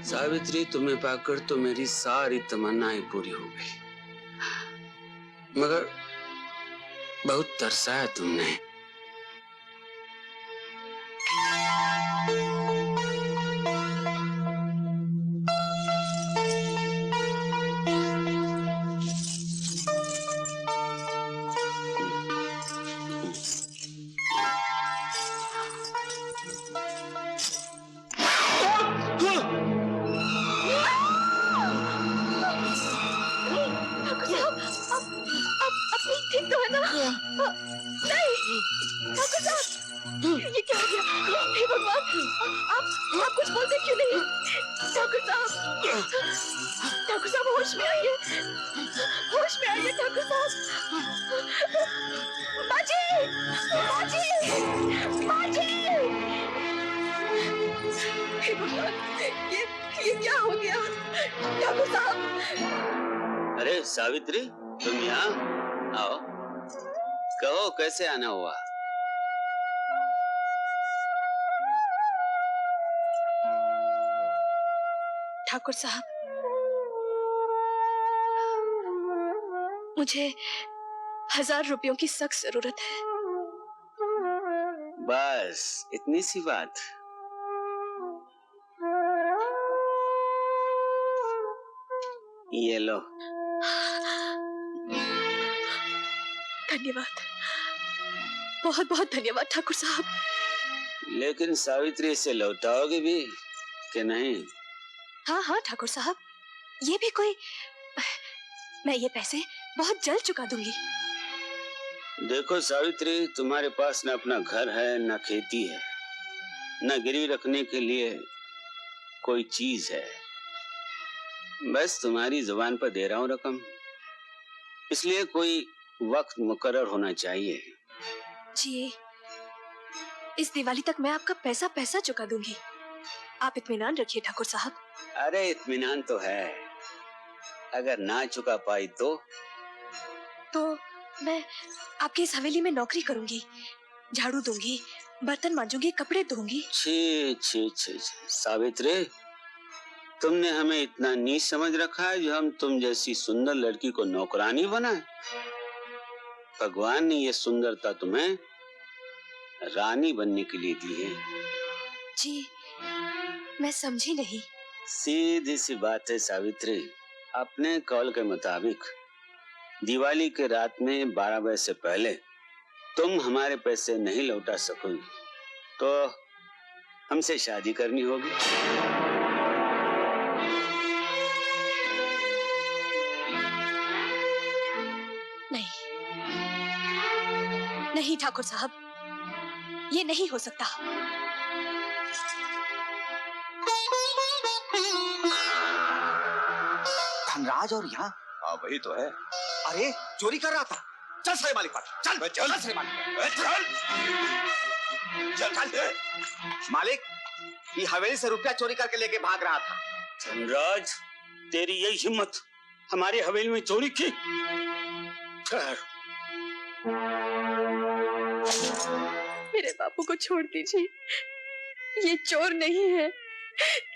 सावित्री, तुम्हें पाकर तो मेरी सारी तमन्नाएं पूरी हो गई, मगर बहुत तरसाया तुमने। ये क्या हो गया? हे भगवान, आप कुछ बोलते क्यों नहीं? ठाकुर साहब होश में आइए, ठाकुर साहब। बाजी, हे भगवान, ये क्या हो गया? ठाकुर साहब। अरे सावित्री, तुम यहाँ आओ, कहो कैसे आना हुआ? ठाकुर साहब, मुझे 1000 रुपयों की सख्त जरूरत है। बस इतनी सी बात? ये लो। धन्यवाद, बहुत बहुत धन्यवाद ठाकुर साहब। लेकिन सावित्री, इसे लौटाओगे भी कि नहीं? हाँ ठाकुर साहब, ये भी कोई, मैं ये पैसे बहुत जल्द चुका दूंगी। देखो सावित्री, तुम्हारे पास न अपना घर है, न खेती है, न गिरवी रखने के लिए कोई चीज है। बस तुम्हारी जुबान पर दे रहा हूँ रकम, इसलिए कोई वक्त मुकर्रर होना चाहिए। जी, इस दिवाली तक मैं आपका पैसा चुका दूंगी, आप इत्मीनान रखिए ठाकुर साहब। अरे इत्मीनान तो है, अगर ना चुका पाई तो मैं आपकी इस हवेली में नौकरी करूंगी, झाड़ू दूंगी, बर्तन मांजूंगी, कपड़े धोऊंगी। छी सावित्री, तुमने हमें इतना नीच समझ रखा है जो हम तुम जैसी सुंदर लड़की को नौकरानी बनाए? भगवान ने ये सुंदरता तुम्हें रानी बनने के लिए दी है। जी, मैं समझी नहीं। सीधी सी बात है सावित्री, अपने कौल के मुताबिक दिवाली के रात में 12 बजे से पहले तुम हमारे पैसे नहीं लौटा सकोगी तो हमसे शादी करनी होगी। नहीं ठाकुर साहब, ये नहीं हो सकता। धनराज और यहाँ? हाँ वही तो है। अरे चोरी कर रहा था। चल सरे मालिक पास, चल चल सरे मालिक, चल चल। मालिक, ये हवेली से रुपया चोरी करके लेके भाग रहा था। धनराज, तेरी यही हिम्मत, हमारी हवेली में चोरी की? मेरे बापू को छोड़ दीजिए, ये चोर नहीं है,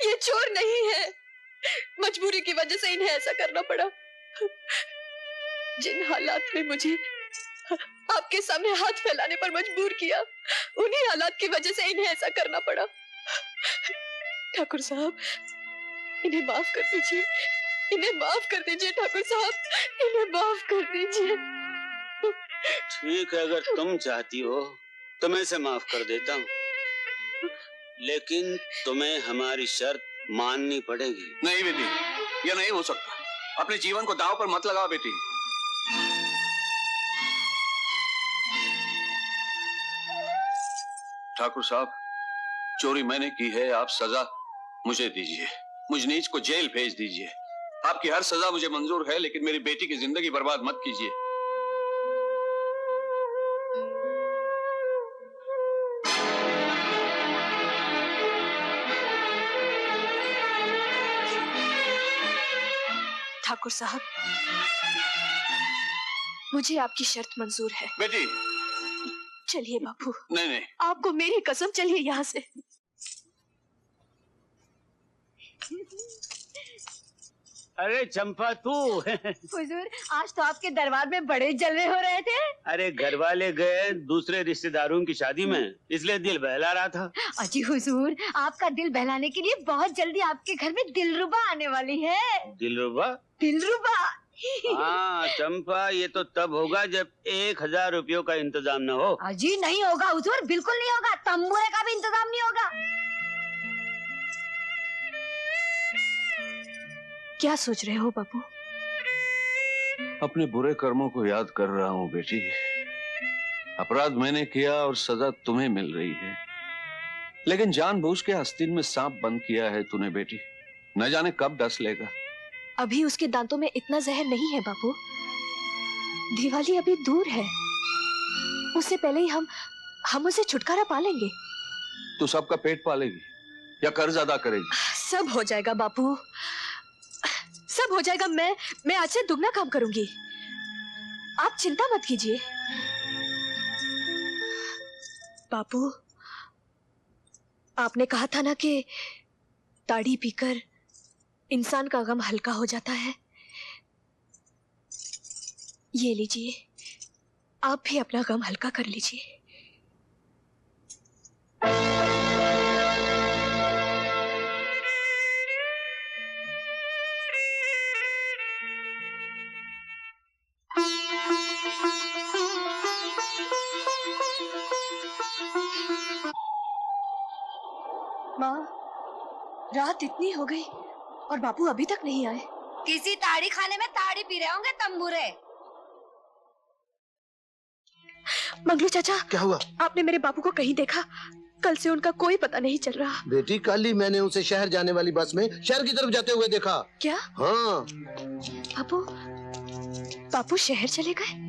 ये चोर नहीं है। मजबूरी की वजह से इन्हें ऐसा करना पड़ा। जिन हालात में मुझे आपके सामने हाथ फैलाने पर मजबूर किया, उन्हीं हालात की वजह से इन्हें ऐसा करना पड़ा। ठाकुर साहब, इन्हें माफ कर दीजिए, इन्हें माफ कर दीजिए ठाकुर साहब, इन्हें माफ कर दीजिए। ठीक है, अगर तुम चाहती हो तो मैं इसे माफ कर देता हूँ, लेकिन तुम्हें हमारी शर्त माननी पड़ेगी। नहीं बेटी, यह नहीं हो सकता। अपने जीवन को दांव पर मत लगाओ बेटी। ठाकुर साहब, चोरी मैंने की है, आप सजा मुझे दीजिए, मुझ नीच को जेल भेज दीजिए। आपकी हर सजा मुझे मंजूर है, लेकिन मेरी बेटी की जिंदगी बर्बाद मत कीजिए। ठाकुर साहब, मुझे आपकी शर्त मंजूर है। बेटी। चलिए बापू। नहीं, आपको मेरी कसम, चलिए यहाँ से। अरे चंपा तू हुजूर, आज तो आपके दरबार में बड़े जलवे हो रहे थे। अरे घर वाले गए दूसरे रिश्तेदारों की शादी में, इसलिए दिल बहला रहा था। अजी हुजूर, आपका दिल बहलाने के लिए बहुत जल्दी आपके घर में दिलरुबा आने वाली है। दिलरुबा? दिलरुबा। हाँ चंपा, ये तो तब होगा जब 1000 रुपयों का इंतजाम न हो। अजी नहीं होगा हुजूर, बिल्कुल नहीं होगा। तंबूरे का भी इंतजाम नहीं होगा। क्या सोच रहे हो बापू? अपने बुरे कर्मों को याद कर रहा हूँ बेटी। अपराध मैंने किया और सजा तुम्हें मिल रही है, लेकिन जानबूझ के आस्तीन में सांप बंद किया है तूने बेटी। न जाने कब डस लेगा। अभी उसके दांतों में इतना जहर नहीं है बापू। दिवाली अभी दूर है, उससे पहले ही हम उसे छुटकारा पालेंगे। तू सबका पेट पालेगी या कर्ज अदा करेगी? सब हो जाएगा बापू, सब हो जाएगा। मैं आज से दुगना काम करूंगी, आप चिंता मत कीजिए। बापू, आपने कहा था ना कि ताड़ी पीकर इंसान का गम हल्का हो जाता है। ये लीजिए, आप भी अपना गम हल्का कर लीजिए। माँ, रात इतनी हो गई और बापू अभी तक नहीं आए। किसी ताड़ी खाने में ताड़ी पी रहे होंगे तंबूरे। मंगलू चाचा, क्या हुआ? आपने मेरे बापू को कहीं देखा? कल से उनका कोई पता नहीं चल रहा। बेटी, कल ही मैंने उसे शहर जाने वाली बस में शहर की तरफ जाते हुए देखा। क्या? हाँ। बापू शहर चले गए?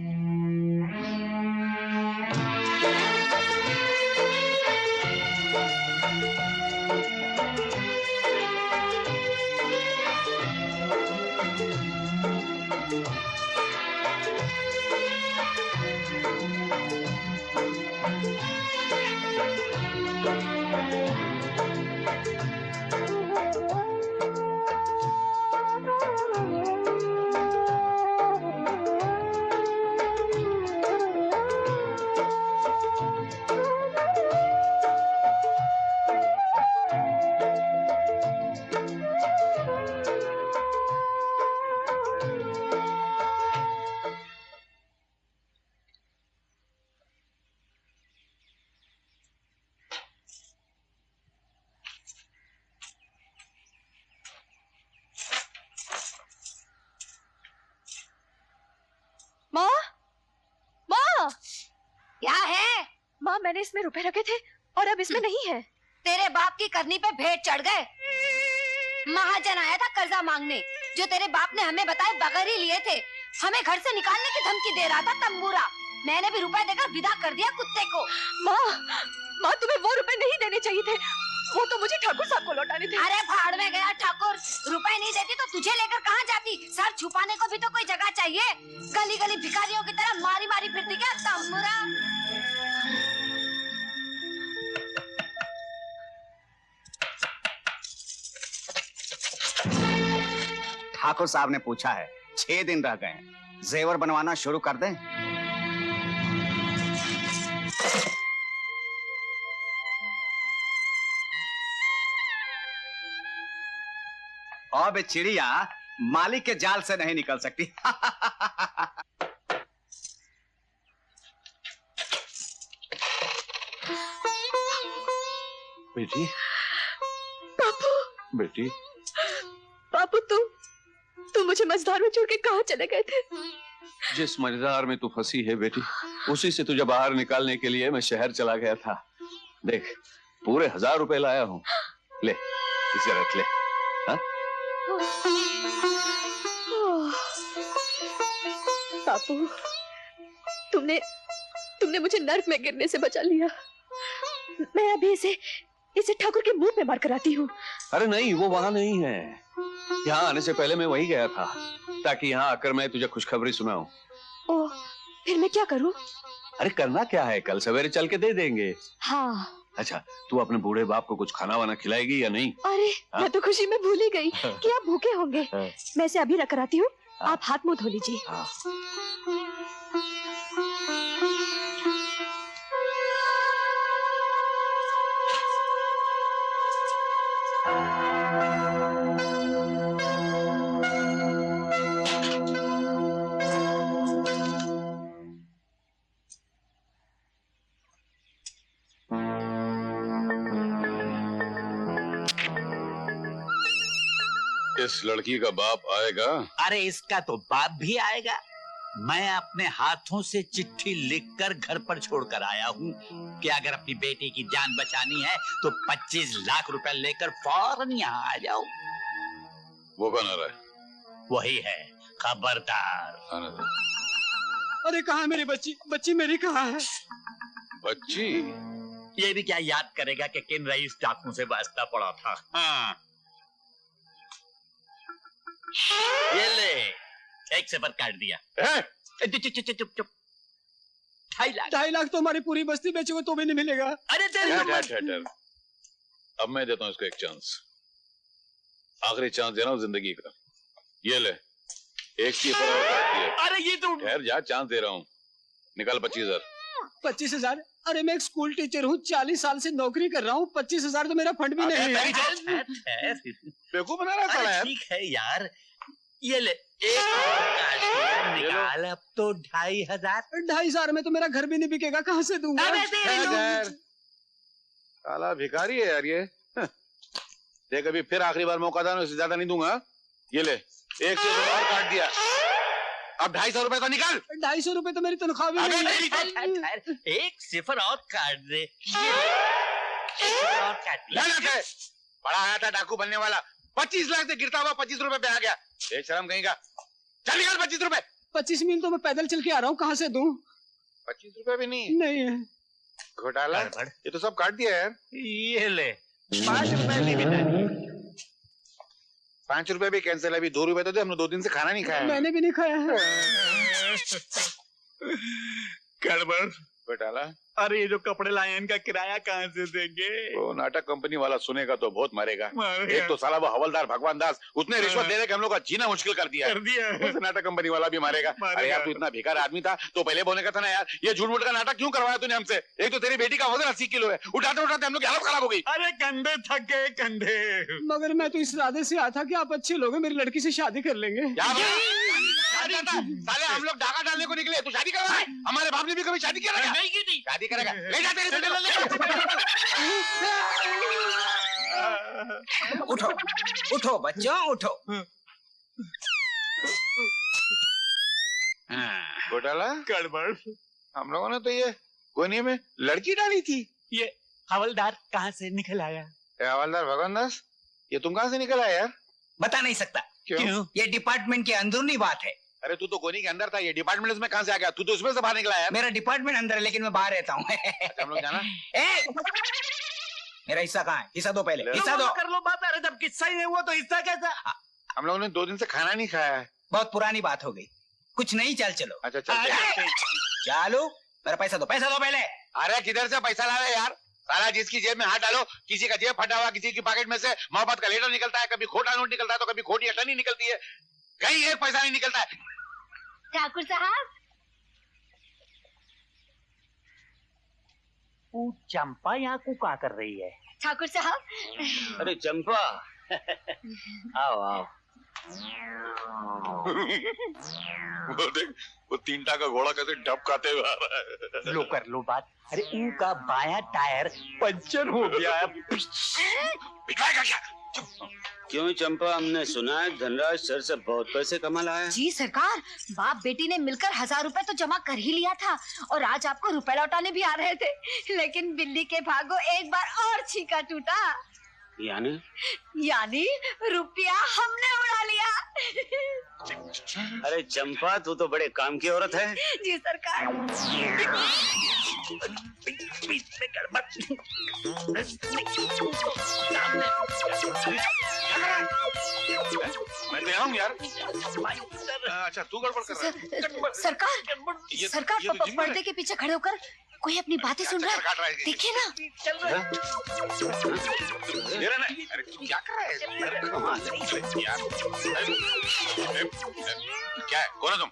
माँ, माँ, क्या है? माँ, मैंने इसमें रुपए रखे थे और अब इसमें नहीं है। तेरे बाप की करनी पे भेंट चढ़ गए। महाजन आया था कर्जा मांगने, जो तेरे बाप ने हमें बताए बगैर ही लिए थे। हमें घर से निकालने की धमकी दे रहा था तंबूरा। मैंने भी रुपए देकर विदा कर दिया कुत्ते को। माँ, तुम्हें वो रुपए नहीं देने चाहिए थे, वो तो मुझे ठाकुर साहब को लौटाने थे। अरे भाड़ में गया ठाकुर, रुपए नहीं देती तो तुझे लेकर कहाँ जाती? सर छुपाने को भी तो कोई जगह चाहिए। गली गली भिखारियों की तरह मारी मारी फिरती क्या तंबूरा? ठाकुर साहब ने पूछा है, 6 दिन रह गए, जेवर बनवाना शुरू कर दें? अब चिड़िया मालिक के जाल से नहीं निकल सकती। बेटी, बापू, बेटी, बापू, तुम मुझे मझधार में छोड़ के कहाँ चले गए थे? जिस मझधार में तू फंसी है बेटी, उसी से तुझे बाहर निकालने के लिए मैं शहर चला गया था। देख, पूरे 1000 रुपए लाया हूँ, ले इसे रख ले। हाँ? बापू, तुमने मुझे नर्क में गिरने से बचा लिया। मैं अभी इसे ठाकुर के मुंह पे मार कर आती हूँ। अरे नहीं, वो वहां नहीं है। यहाँ आने से पहले मैं वहीं गया था, ताकि यहाँ आकर मैं तुझे खुशखबरी सुनाऊं। ओह, फिर मैं क्या करूं? अरे करना क्या है, कल सवेरे चल के दे देंगे। हाँ, अच्छा, तू अपने बूढ़े बाप को कुछ खाना वाना खिलाएगी या नहीं? अरे हाँ? मैं तो खुशी में भूल ही गई कि आप भूखे होंगे। हाँ। मैं इसे अभी रख कराती हूँ, हाँ। आप हाथ मुंह धो लीजिए। हाँ। इस लड़की का बाप आएगा? अरे इसका तो बाप भी आएगा। मैं अपने हाथों से चिट्ठी लिखकर घर पर छोड़कर आया हूँ कि अगर अपनी बेटी की जान बचानी है तो 25 लाख रुपए लेकर फौरन यहाँ आ जाओ। वो कौन आ रहा है? वही है, खबरदार। आने दो। अरे कहाँ है मेरी बच्ची? बच्ची मेरी कहाँ है? बच्ची? ये भी क्या याद करेगा कि किन रईस डाकू से वास्ता पड़ा था। हाँ। ये ले, एक से पर काट दिया। चुप चुप चुप। 2.5 लाख। 2.5 लाख तो हमारी पूरी बस्ती बेचोगे तो भी नहीं मिलेगा। अरे तेरी ठहर। अब मैं देता हूँ इसको एक चांस, आखिरी चांस दे रहा हूँ जिंदगी का। ये ले, एक सिफर और काट दिया। अरे ये तो ठहर जा, चांस दे रहा हूँ, निकाल 25,000। 25,000? अरे मैं एक स्कूल टीचर हूँ, 40 साल से नौकरी कर रहा हूँ। 25,000 तो मेरा फंड भी नहीं है। बेवकूफ बना रहा है साला यार। ठीक है यार, ये ले, एक और काट दिया, निकाल अब तो 2,500। 2,500 में तो मेरा घर भी नहीं बिकेगा, कहाँ से दूंगा? अबे तेरी ठहर। साला भिखारी है यार ये। देख अभी फिर आखिरी बार मौका था, उससे ज्यादा नहीं दूंगा। ये ले, एक सिफर और काट दिया, अब 250 रुपए तो निकाल। 250 रुपए तो मेरी तनख्वाह भी नहीं है। एक सिफर और काट दे। ये ले, एक सिफर और काट दिया। बड़ा आया था डाकू बनने वाला, 25 लाख से गिरता हुआ 25 रुपए पे आ गया। एक शर्म कहीं का। चल निकाल 25 रुपए। 25 मील तो मैं पैदल चल के आ रहा हूँ, कहाँ से दूं? 25 रुपए भी नहीं? नहीं है। घोटाला, ये तो सब काट दिया यार। ये ले, 5 रुपए भी नहीं। 5 रुपए भी कैंसिल है। अभी 2 रुपए तो दे, हमने 2 दिन से खाना नहीं खाया। मैंने भी नहीं खाया है। गड़बड़। घोटाला। अरे ये जो कपड़े लाए हैं इनका किराया कहाँ से देंगे? वो नाटक कंपनी वाला सुनेगा तो बहुत मारेगा। मारेगा। एक तो साला वो हवलदार भगवान दास, उसने रिश्वत दे के हम लोग का जीना मुश्किल कर दिया। कर दिया है। उसे नाटक कंपनी वाला भी मारेगा। अरे यार तू इतना बेकार आदमी था तो पहले बोलने का था ना यार। ये झूठ मूठ का नाटक क्यों करवाया तूने हमसे? एक तो तेरी बेटी का वजन 80 किलो है, उठाते उठाते हम लोग की हालत खराब हो गई। अरे कंधे थक गए, कंधे। मगर मैं तो इस इरादे से आया था कि आप अच्छे लोग हैं, मेरी लड़की से शादी कर लेंगे। क्या साले हम लोग डाका डालने को निकले, तू शादी करवा? हमारे बाप ने भी कभी शादी किया? नहीं की नहीं। शादी करेगा, ले जा तेरी बेटी ले। उठो उठो बच्चों उठो। घोटाला। गड़बड़। हम लोगों ने तो ये कोने में लड़की डाली थी। ये हवलदार कहाँ से निकल आया? हवलदार भगवान दास, ये तुम कहाँ से निकल आया यार? बता नहीं सकता। क्यों? ये डिपार्टमेंट की अंदरूनी बात है। अरे तू तो कोनी के अंदर था, ये डिपार्टमेंट इसमें कहाँ से आ गया? तू तो उसमें से बाहर निकला यार। मेरा डिपार्टमेंट अंदर है लेकिन मैं बाहर रहता हूँ। अच्छा, हम लोग जाना। मेरा हिस्सा कहाँ है? हिस्सा दो पहले, ले हिस्सा दो। कर लो बात। अरे जब किस्सा ही नहीं हुआ तो हिस्सा कैसा? हम लोगों ने 2 दिन से खाना नहीं खाया है। बहुत पुरानी बात हो गई, कुछ नहीं, चल चलो। अच्छा चल। चालू, मेरा पैसा दो पहले। अरे किधर से पैसा ला रहे यार? सारा जिसकी जेब में हाथ डालो, किसी का जेब फटा हुआ, किसी की पॉकेट में से मोहब्बत का लेटर निकलता है, कभी खोटा नोट निकलता है तो कभी खोटी अटनी निकलती है, कहीं एक पैसा नहीं निकलता है। ठाकुर साहब, चंपा यहाँ को क्या कर रही है? ठाकुर साहब। अरे चंपा, आओ आओ। वो देख, वो 3 टाका घोड़ा कैसे ढपकाते हुए आ रहा है। लो कर लो बात। अरे उनका बायां टायर पंचर हो गया है। पिटवाएगा क्या? क्यों चंपा, हमने सुना है धनराज सर से बहुत पैसे कमा लाया है। जी सरकार, बाप बेटी ने मिलकर 1000 रुपए तो जमा कर ही लिया था और आज आपको रुपए लौटाने भी आ रहे थे, लेकिन बिल्ली के भागो एक बार और छीका टूटा। यानी रुपया हमने उड़ा लिया। अरे चंपा, तू तो बड़े काम की औरत है। जी सरकार। मैं तो यहाँ हूँ यार। अच्छा तू गड़बड़ कर रहा है। सरकार तो जिम्मा है। पर्दे के पीछे खड़े होकर कोई अपनी बातें सुन रहा है, देखिए ना। अरे तू क्या कर रहा है यार? क्या है? कौन हो तुम?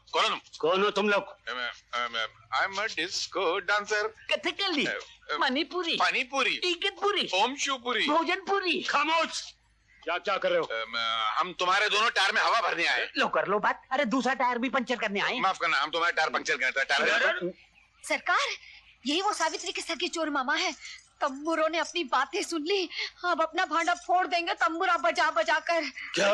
कौन हो तुम लोग? I am a disco dancer. Kathakali, Manipuri, panipuri, Igatpuri, Om Shivpuri, भोजनपुरी। खामोश! क्या क्या कर रहे हो? हम तुम्हारे दोनों टायर में हवा भरने आए। लो कर लो बात। अरे दूसरा टायर भी पंचर करने आए। माफ करना, हम तुम्हारे टायर पंक्चर करते हैं। टायर सरकार, यही वो सावित्री के सर के चोर मामा है। तंबूरों ने अपनी बातें सुन ली, अब अपना भांडा फोड़ देंगे तंबूरा बजा बजा कर। क्या?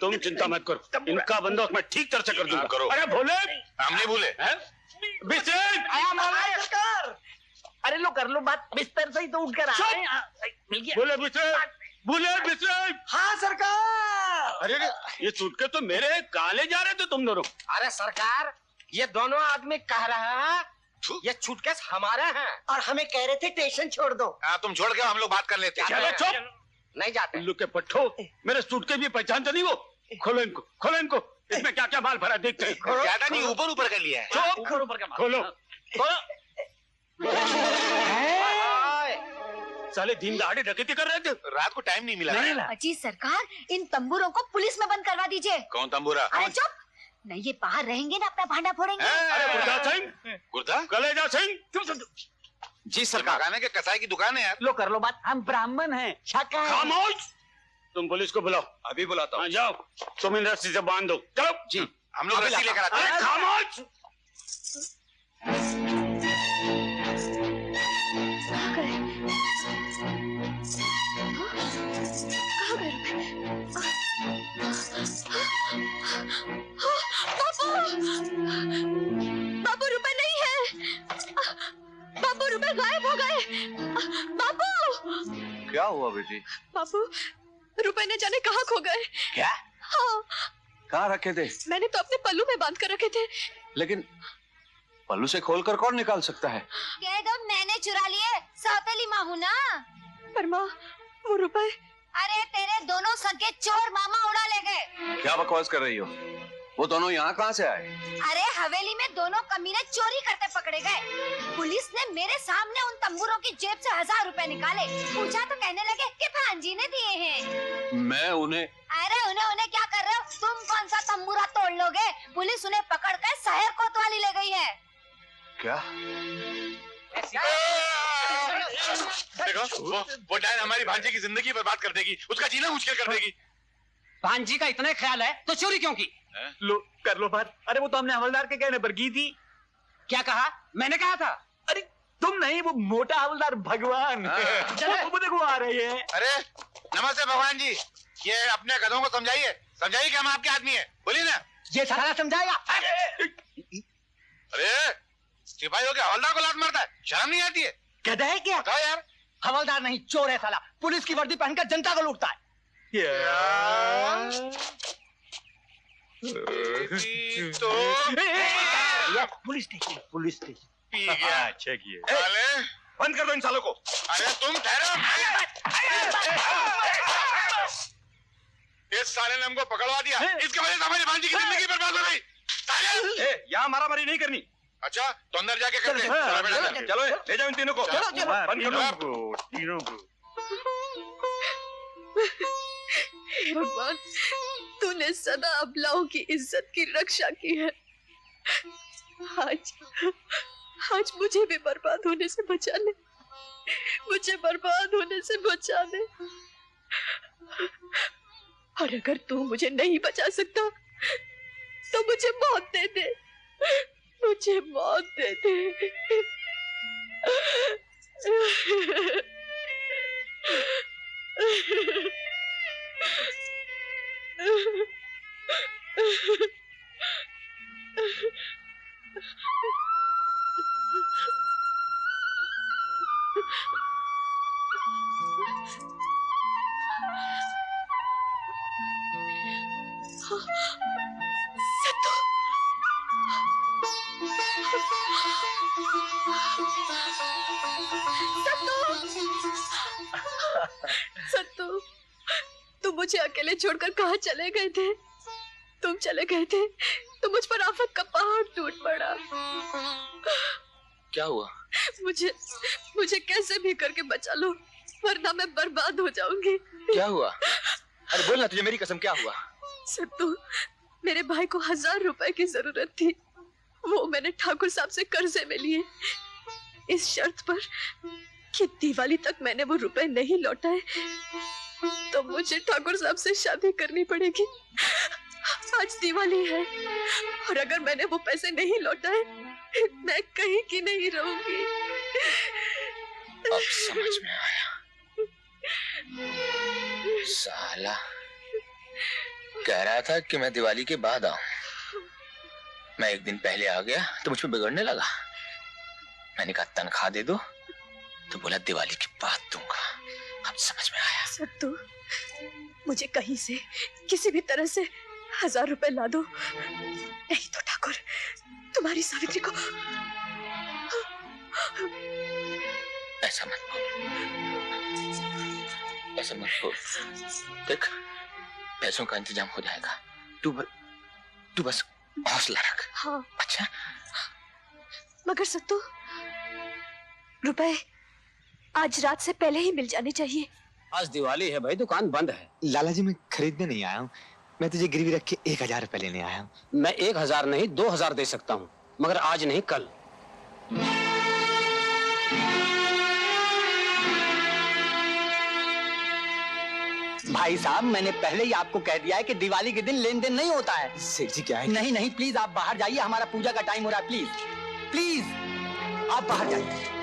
तुम चिंता मत करो, इनका बंदोबस्त मैं ठीक तरह से कर दूंगा। करो। अरे भोले, हम नहीं भूले। सरकार, अरे लो कर लो बात। बिस्तर से ही तो उठकर आए। मिल गया। बोले बिस्तर। हाँ सरकार। अरे ये सूटकेस तो मेरे काले जा रहे थे तुम दोनों। अरे सरकार, ये दोनों आदमी कह रहे हैं ये सूटकेस हमारा है और हमें कह रहे थे स्टेशन छोड़ दो। हाँ, तुम छोड़ के हम लोग बात कर लेते हैं। चलो चुप, नहीं जाते। उल्लू के पट्टो, मेरे सूटकेस भी पहचानते नहीं वो। खोलो इनको, इसमें क्या क्या माल भरा देखते हैं। ज्यादा नहीं, ऊपर का लिया है। चुप, खोलो। साले दिन दहाड़े डकैती कर रहे थे, रात को टाइम नहीं मिला। अजी सरकार, इन तंबूरों को पुलिस में बंद करवा दीजिए। कौन तंबूरा? अरे चुप, नहीं ये बाहर रहेंगे ना अपना भांडा फोड़ेंगे। अरे गुरदा सिंह, गुरदा, कलेजा सिंह। जी सरकार। मकाने के कसाई की दुकान है यार। लो कर लो बात। हम ब्राह्मण हैं, शाकाहारी। खामोश! तुम पुलिस को बुलाओ। अभी बुलाता हूँ। जाओ, तुम इन रस्सी से बांध दो। चलो जी। हम लोग रस्सी लेकर आते हैं। खामोश! कहाँ गए? कहाँ गए बाबू? रुपए नहीं है। बाबू रुपए गायब हो गए। बाबू! क्या हुआ बेटी? बाबू, रुपए न जाने कहाँ खो गए। क्या? हाँ, कहाँ रखे थे? मैंने तो अपने पल्लू में बांध कर रखे थे। लेकिन पल्लू से खोलकर कौन निकाल सकता है? कह दो मैंने चुरा लिए, सौतेली माँ हूँ ना। पर माँ, वो रुपए। अरे तेरे दोनों सगे चोर मामा उड़ा ले गए। क्या बकवास कर रही हो? वो दोनों यहाँ कहाँ से आए? अरे हवेली में दोनों कमीने चोरी करते पकड़े गए। पुलिस ने मेरे सामने उन तंबूरों की जेब से 1000 रुपए निकाले। पूछा तो कहने लगे कि भांजी ने दिए हैं। मैं उन्हें। अरे उन्हें क्या कर रहे हो? तुम कौन सा तंबूरा तोड़ लोगे? पुलिस उन्हें पकड़ कर शहर कोतवाली ले गई है। क्या? देखो, वो डायन हमारी भांजी की जिंदगी बर्बाद कर देगी, उसका जीना मुश्किल कर देगी। भांजी का इतना ख्याल है तो चोरी क्यों की? लो कर लो बात। अरे वो तो हमने हवलदार के कहने पर की थी। क्या कहा? मैंने कहा था। अरे तुम नहीं, वो मोटा हवलदार भगवान। वो देखो आ रही है। अरे नमस्ते भगवान जी, ये अपने गधों को समझाइए कि हम आपके आदमी हैं। बोलिए ना। ये सारा समझाएगा। अरे सिपाही हो के हवलदार को लात मारता है, शर्म नहीं आती है? गधा है क्या? बताओ यार। हवलदार नहीं, चोर है साला। पुलिस की वर्दी पहनकर जनता को लूटता है। तो पुलिस स्टेशन। पी गया। अच्छा किए। साले, बंद कर दो इन सालों को। अरे तुम ठहरो। इस साले ने हमको पकड़वा दिया, इसकी वजह से हमारी भांजी की जिंदगी बर्बाद हो गई। साले! यहाँ मारामारी नहीं करनी। अच्छा तो अंदर जाके करते हैं। चलो बेटा, अंदर। चलो ले जाओ इन तीनों को। चलो, चलो। बंद कर दो तीनों को। हे भगवान, तूने सदा अबलाओं की इज्जत की रक्षा की है। आज मुझे भी बर्बाद होने से बचा ले। मुझे बर्बाद होने से बचा ले। और अगर तू मुझे नहीं बचा सकता तो मुझे मौत दे दे। मुझे मौत दे दे। सत्तू, तुम मुझे अकेले छोड़कर कहाँ चले गए थे? तुम चले गए थे तो मुझ पर आफत का पहाड़ टूट पड़ा। क्या हुआ? मुझे मुझे कैसे भी करके बचा लो, वरना मैं बर्बाद हो जाऊंगी। क्या हुआ? अरे बोल ना, तुझे मेरी कसम क्या हुआ? सत्तू, मेरे भाई को 1000 रुपए की जरूरत थी, वो मैंने ठाकुर साहब से कर्जे में लिए, इस शर्त पर कि दिवाली तक मैंने वो रुपए नहीं लौटाए तो मुझे ठाकुर साहब से शादी करनी पड़ेगी। आज दिवाली है और अगर मैंने वो पैसे नहीं लौटाए मैं कहीं की नहीं रहूंगी। अब समझ में आया, साला कह रहा था कि मैं दिवाली के बाद आऊं। मैं एक दिन पहले आ गया तो मुझ पे बिगड़ने लगा। मैंने कहा तनख्वाह दे दो, तो बोला दिवाली के बाद दूंगा। अब समझ में आया। सत्तू, मुझे कहीं से किसी भी तरह से 1000 रुपए ला दो, नहीं तो ठाकुर तुम्हारी सावित्री को। ऐसा मत बोल, ऐसा मत बोल। देख, पैसों का इंतजाम हो जाएगा, तू बस हौसला रख। हाँ। अच्छा, मगर सत्तू, रुपए आज रात से पहले ही मिल जाने चाहिए। आज दिवाली है भाई, दुकान बंद है। लाला जी, मैं खरीदने नहीं आया हूँ, मैं तुझे गिरवी रख के 1000 रुपए लेने आया हूँ। मैं 1000 नहीं 2000 दे सकता हूँ, मगर आज नहीं कल। भाई साहब, मैंने पहले ही आपको कह दिया है कि दिवाली के दिन लेन देन नहीं होता है। सेठ जी क्या है? नहीं नहीं, प्लीज आप बाहर जाइए, हमारा पूजा का टाइम हो रहा है। प्लीज प्लीज आप बाहर जाइए।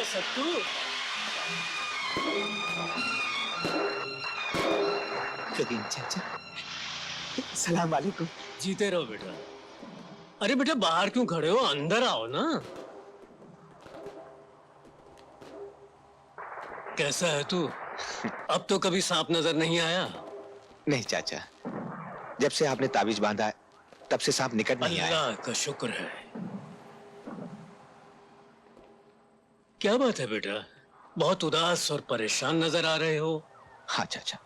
सत्तू, करीम चाचा, सलाम वालेकुम। जीते रहो बेटा। अरे बेटा, बाहर क्यों खड़े हो, अंदर आओ ना। कैसा है तू? अब तो कभी सांप नजर नहीं आया? नहीं चाचा, जब से आपने ताबीज बांधा है तब से सांप निकट नहीं आया। अल्लाह का शुक्र है। क्या बात है बेटा, बहुत उदास और परेशान नजर आ रहे हो। हाँ चाचा,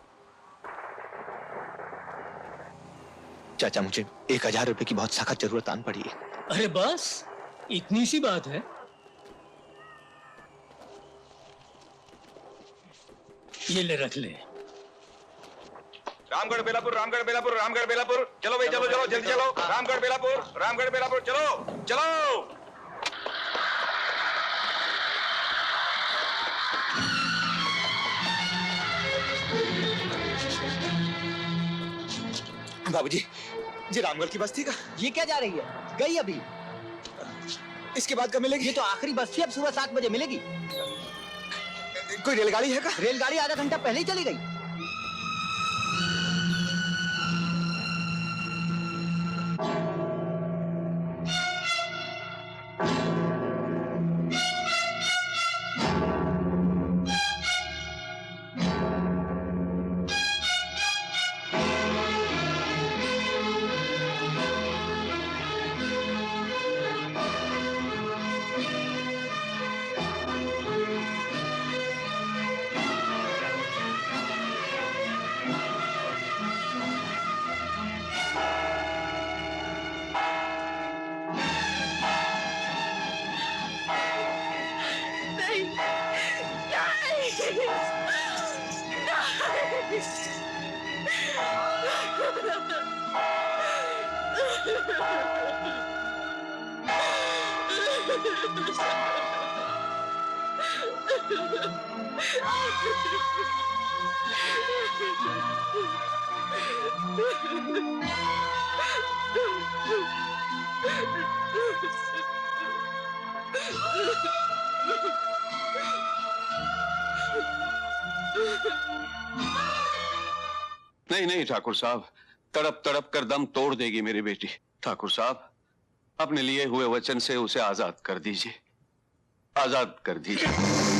चाचा मुझे 1000 रुपए की बहुत सख्त जरूरत आन पड़ी है। अरे बस इतनी सी बात है? ये ले, रख ले। रामगढ़ बेलापुर, रामगढ़ बेलापुर, रामगढ़ बेलापुर। चलो भाई, चलो चलो जल्दी चलो। रामगढ़ बेलापुर, रामगढ़ बेलापुर, चलो चलो। बाबूजी, ये रामगढ़ की बस थी का? ये क्या जा रही है? गई अभी। इसके बाद कब मिलेगी? ये तो आखिरी बस थी, अब सुबह 7 बजे मिलेगी। कोई रेलगाड़ी है का? रेलगाड़ी आधा घंटा पहले ही चली गई। नहीं नहीं ठाकुर साहब, तड़प तड़प कर दम तोड़ देगी मेरी बेटी। ठाकुर साहब, अपने लिए हुए वचन से उसे आजाद कर दीजिए, आजाद कर दीजिए।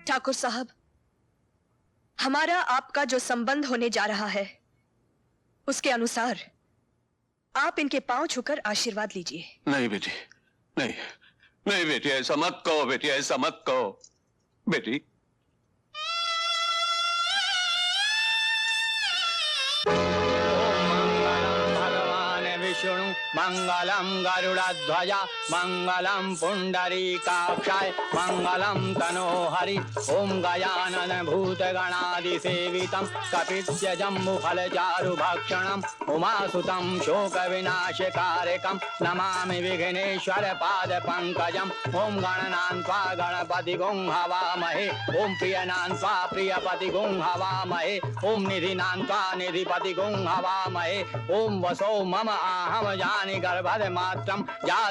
ठाकुर साहब, हमारा आपका जो संबंध होने जा रहा है उसके अनुसार आप इनके पांव छूकर आशीर्वाद लीजिए। नहीं बेटी, नहीं नहीं बेटी, ऐसा मत कहो बेटी, ऐसा मत कहो बेटी। विष्णु मंगलम गरुड़ध्वजा मंगलम पुंडरीकाक्षाय मंगलम तनोहरि। ओम गजानन भूतगणादि सेवितं कपित्य जम्बु फल चारु भक्षणम उमासुतं शोक विनाशकारकं नमामि विघ्नेश्वर पाद पंकजम। ओम गणनान्त्वा गणपति गुं हवामहे। ओम प्रियनान्त्वा प्रियपति गुं हवामहे। ओम निधिनान्त्वा निधिपति गुं हवामहे। ओम वसो मम आहम जानि गर्भध मात्रम जा